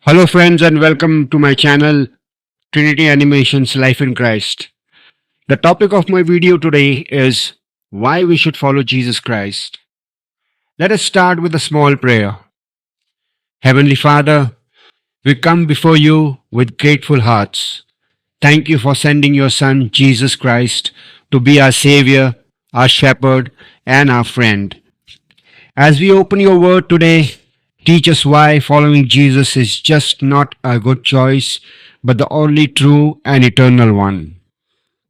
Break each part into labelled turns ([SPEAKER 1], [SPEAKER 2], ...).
[SPEAKER 1] Hello, friends, and welcome to my channel Trinity Animations Life in Christ. The topic of my video today is why we should follow Jesus Christ. Let us start with a small prayer. Heavenly Father, we come before you with grateful hearts. Thank you for sending your Son, Jesus Christ, to be our Savior, our Shepherd, and our friend. As we open your word today, teach us why following Jesus is just not a good choice, but the only true and eternal one.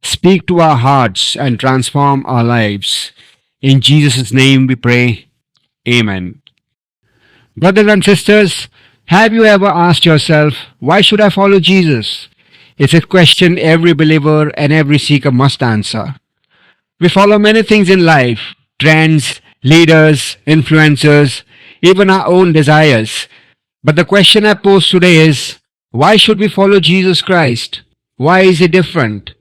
[SPEAKER 1] Speak to our hearts and transform our lives. In Jesus' name we pray. Amen. Brothers and sisters, have you ever asked yourself, why should I follow Jesus? It's a question every believer and every seeker must answer. We follow many things in life: trends, leaders, influencers, even our own desires. But the question I pose today is, why should we follow Jesus Christ? Why is he different?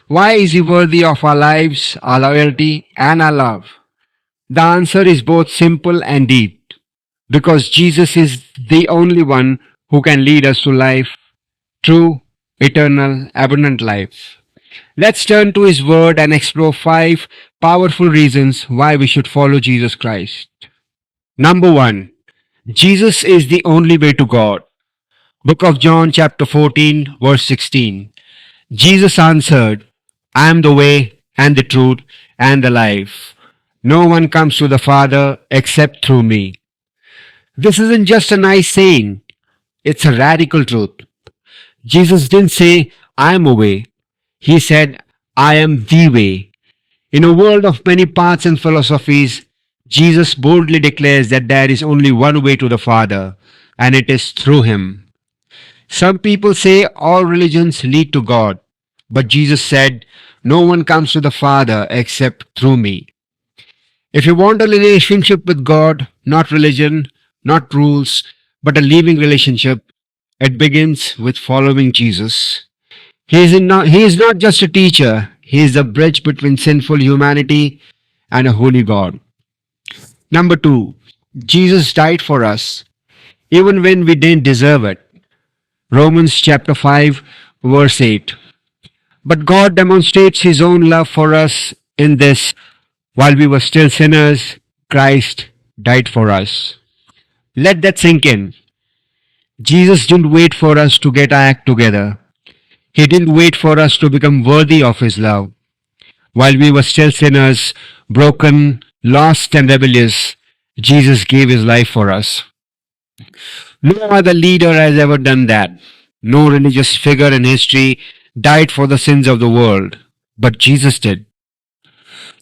[SPEAKER 1] Why is he worthy of our lives, our loyalty, and our love? The answer is both simple and deep. Because Jesus is the only one who can lead us to life, true, eternal, abundant life. Let's turn to His Word and explore 5 powerful reasons why we should follow Jesus Christ. Number 1. Jesus is the only way to God. Book of John, chapter 14, verse 16. Jesus answered, I am the way and the truth and the life. No one comes to the Father except through me. This isn't just a nice saying, it's a radical truth. Jesus didn't say, I am a way. He said, I am the way. In a world of many paths and philosophies, Jesus boldly declares that there is only one way to the Father, and it is through Him. Some people say all religions lead to God, but Jesus said, no one comes to the Father except through me. If you want a relationship with God, not religion, not rules, but a living relationship, it begins with following Jesus. He is not just a teacher, he is the bridge between sinful humanity and a holy God. Number 2, Jesus died for us, even when we didn't deserve it. Romans chapter 5, verse 8. But God demonstrates his own love for us in this: while we were still sinners, Christ died for us. Let that sink in. Jesus didn't wait for us to get our act together. He didn't wait for us to become worthy of his love. While we were still sinners, broken, lost, and rebellious, Jesus gave his life for us. No other leader has ever done that. No religious figure in history died for the sins of the world, but Jesus did.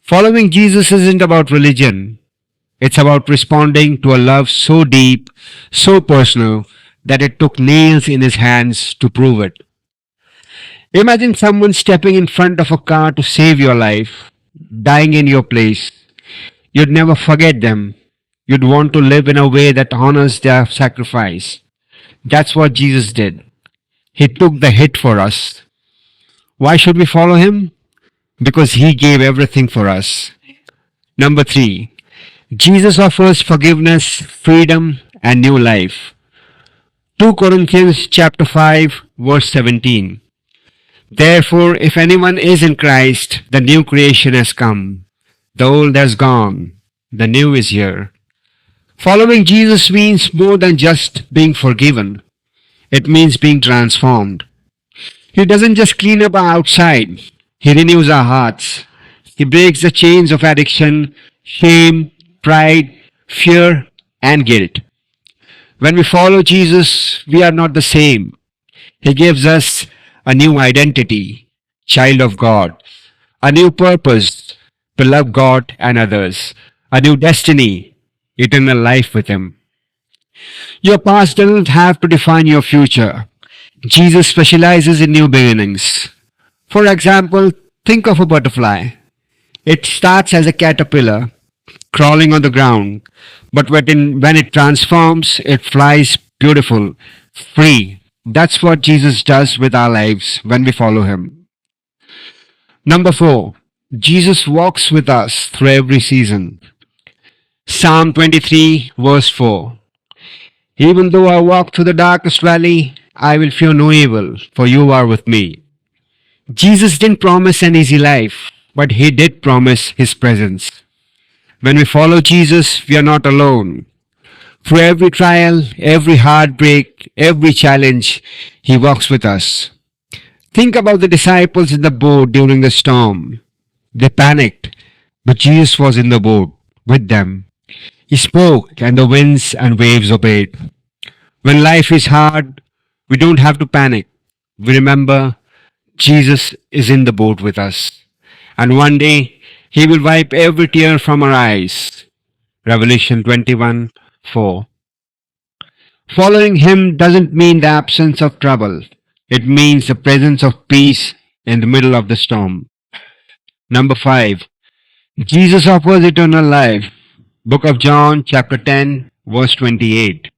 [SPEAKER 1] Following Jesus isn't about religion. It's about responding to a love so deep, so personal, that it took nails in his hands to prove it. Imagine someone stepping in front of a car to save your life, dying in your place. You'd never forget them. You'd want to live in a way that honors their sacrifice. That's what Jesus did. He took the hit for us. Why should we follow him? Because he gave everything for us. Number 3. Jesus offers forgiveness, freedom, and new life. 2 Corinthians chapter 5, verse 17. Therefore, if anyone is in Christ, the new creation has come. The old has gone. The new is here. Following Jesus means more than just being forgiven. It means being transformed. He doesn't just clean up our outside. He renews our hearts. He breaks the chains of addiction, shame, pride, fear, and guilt. When we follow Jesus, we are not the same. He gives us a new identity, child of God, a new purpose, to love God and others, a new destiny, eternal life with Him. Your past doesn't have to define your future. Jesus specializes in new beginnings. For example, think of a butterfly. It starts as a caterpillar, crawling on the ground, but when it transforms, it flies beautiful, free. That's what Jesus does with our lives when we follow him. Number 4, Jesus walks with us through every season. Psalm 23, verse 4. Even though I walk through the darkest valley, I will fear no evil, for you are with me. Jesus didn't promise an easy life, but he did promise his presence. When we follow Jesus, we are not alone. Through every trial, every heartbreak, every challenge, he walks with us. Think about the disciples in the boat during the storm. They panicked, but Jesus was in the boat with them. He spoke, and the winds and waves obeyed. When life is hard, we don't have to panic. We remember Jesus is in the boat with us. And one day, he will wipe every tear from our eyes. Revelation 21:4. Following him doesn't mean the absence of trouble. It means the presence of peace in the middle of the storm. Number 5. Jesus offers eternal life. Book of John, chapter 10, verse 28.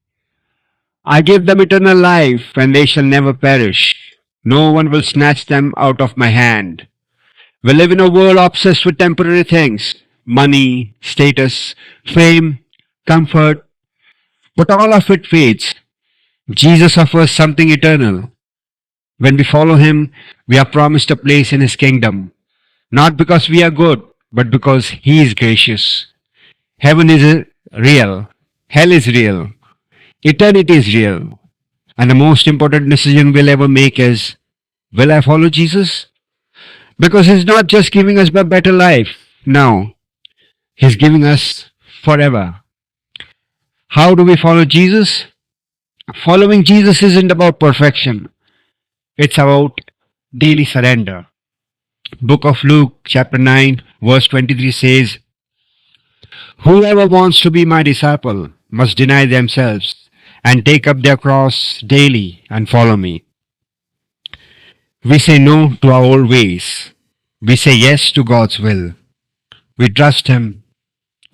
[SPEAKER 1] I give them eternal life, and they shall never perish. No one will snatch them out of my hand. We live in a world obsessed with temporary things: money, status, fame, comfort, but all of it fades. Jesus offers something eternal. When we follow him, we are promised a place in his kingdom, not because we are good, but because he is gracious. Heaven is real, hell is real, eternity is real. And the most important decision we'll ever make is, will I follow Jesus? Because he's not just giving us a better life. No, he's giving us forever. How do we follow Jesus? Following Jesus isn't about perfection. It's about daily surrender. Book of Luke, chapter 9, verse 23 says, whoever wants to be my disciple must deny themselves and take up their cross daily and follow me. We say no to our old ways. We say yes to God's will. We trust him,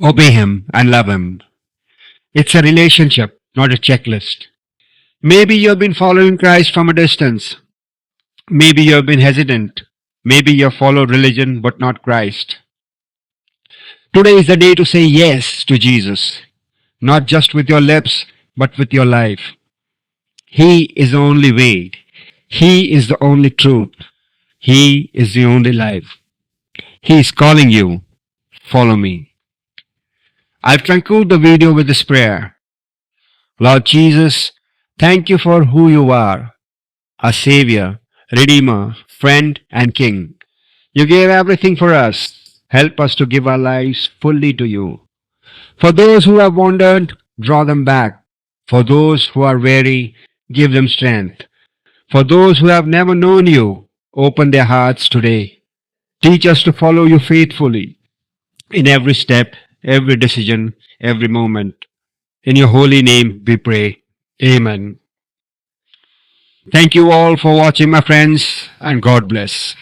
[SPEAKER 1] obey him, and love him. It's a relationship, not a checklist. Maybe you've been following Christ from a distance. Maybe you've been hesitant. Maybe you've followed religion but not Christ. Today is the day to say yes to Jesus, not just with your lips, but with your life. He is the only way. He is the only truth. He is the only life. He is calling you. Follow me. I'll conclude the video with this prayer. Lord Jesus, thank you for who you are, a Savior, Redeemer, friend, and King. You gave everything for us. Help us to give our lives fully to you. For those who have wandered, draw them back. For those who are weary, give them strength. For those who have never known you, open their hearts today. Teach us to follow you faithfully in every step, every decision, every moment. In your holy name we pray. Amen. Thank you all for watching, my friends, and God bless.